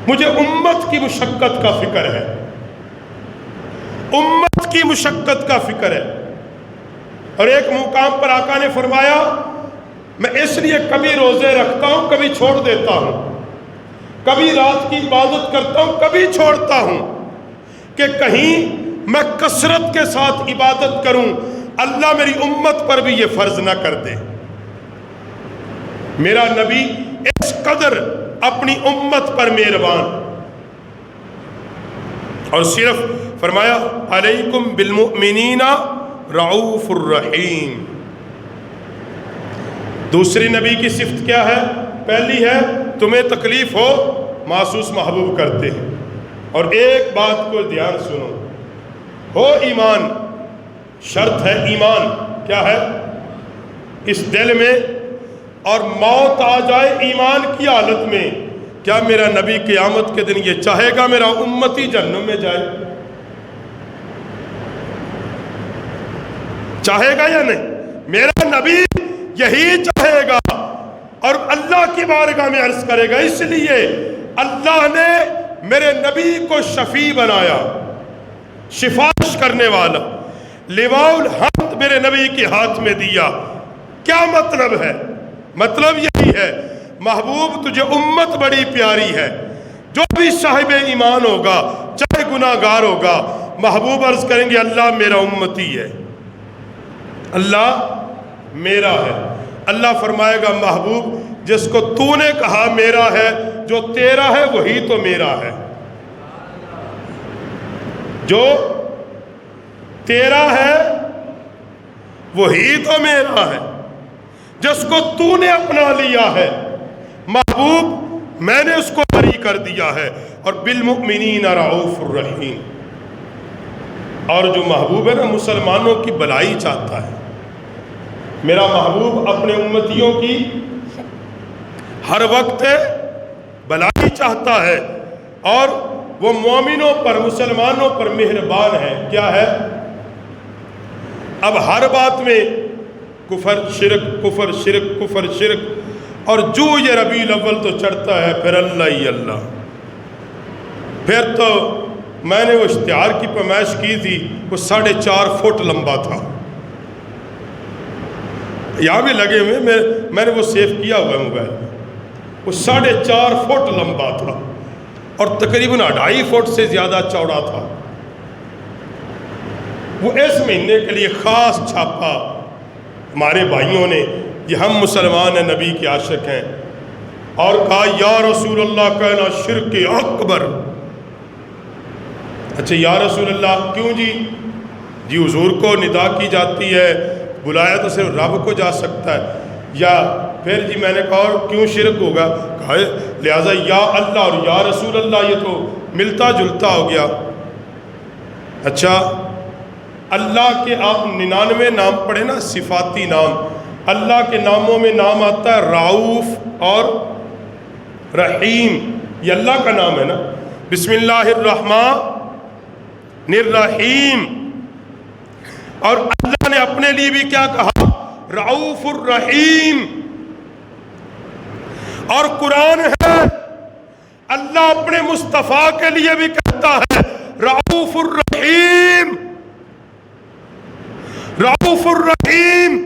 مجھے امت کی مشقت کا فکر ہے، امت کی مشقت کا فکر ہے۔ اور ایک مقام پر آقا نے فرمایا میں اس لیے کبھی روزے رکھتا ہوں کبھی چھوڑ دیتا ہوں، کبھی رات کی عبادت کرتا ہوں کبھی چھوڑتا ہوں، کہ کہیں میں کثرت کے ساتھ عبادت کروں اللہ میری امت پر بھی یہ فرض نہ کر دے۔ میرا نبی اس قدر اپنی امت پر مہربان، اور صرف فرمایا علیکم بالمؤمنین رعوف الرحیم۔ دوسری نبی کی صفت کیا ہے؟ پہلی ہے تمہیں تکلیف ہو محسوس محبوب کرتے ہیں۔ اور ایک بات کو دھیان سنو، ہو ایمان، شرط ہے ایمان، کیا ہے؟ اس دل میں، اور موت آ جائے ایمان کی حالت میں، کیا میرا نبی قیامت کے دن یہ چاہے گا میرا امتی جہنم میں جائے؟ چاہے گا یا نہیں؟ میرا نبی یہی چاہے گا، اور اللہ کی بارگاہ میں عرض کرے گا۔ اس لیے اللہ نے میرے نبی کو شفیع بنایا، سفارش کرنے والا، لواء الحمد میرے نبی کے ہاتھ میں دیا۔ کیا مطلب ہے؟ مطلب یہی ہے محبوب تجھے امت بڑی پیاری ہے، جو بھی صاحب ایمان ہوگا چاہے گناہ گار ہوگا، محبوب عرض کریں گے اللہ میرا امتی ہے، اللہ میرا ہے۔ اللہ فرمائے گا محبوب جس کو تو نے کہا میرا ہے، جو تیرا ہے وہی تو میرا ہے، جو تیرا ہے وہی تو میرا ہے، جس کو تو نے اپنا لیا ہے محبوب میں نے اس کو بری کر دیا ہے۔ اور بالمؤمنین رعوف الرحیم، اور جو محبوب ہے نا مسلمانوں کی بلائی چاہتا ہے، میرا محبوب اپنے امتیوں کی ہر وقت بلائی چاہتا ہے، اور وہ مومنوں پر مسلمانوں پر مہربان ہے۔ کیا ہے؟ اب ہر بات میں کفر شرک کفر شرک کفر شرک، اور جو یہ ربیع الاول تو چڑھتا ہے پھر اللہ ہی اللہ۔ پھر تو میں نے وہ اشتہار کی پیمائش کی تھی، وہ 4.5 فٹ لمبا تھا، یہاں بھی لگے ہوئے، میں نے وہ سیو کیا ہوا ہے موبائل میں، وہ 4.5 فٹ لمبا تھا اور تقریباً 2.5 فٹ سے زیادہ چوڑا تھا۔ وہ اس مہینے کے لیے خاص چھاپا ہمارے بھائیوں نے، یہ ہم مسلمان ہیں نبی کے عاشق ہیں، اور کہا یا رسول اللہ کہنا شرک اکبر۔ اچھا یا رسول اللہ کیوں جی؟ جی حضور کو ندا کی جاتی ہے، بلایا تو صرف رب کو جا سکتا ہے، یا پھر جی میں نے کہا اور کیوں شرک ہوگا؟ کہا لہٰذا یا اللہ اور یا رسول اللہ یہ تو ملتا جلتا ہو گیا۔ اچھا اللہ کے آپ 99 نام پڑھیں نا، صفاتی نام، اللہ کے ناموں میں نام آتا ہے رعوف اور رحیم، یہ اللہ کا نام ہے نا، بسم اللہ الرحمن الرحیم۔ اور اللہ نے اپنے لیے بھی کیا کہا؟ رعوف الرحیم۔ اور قرآن ہے اللہ اپنے مصطفیٰ کے لیے بھی کہتا ہے رعوف الرحیم، رعوف الرحیم۔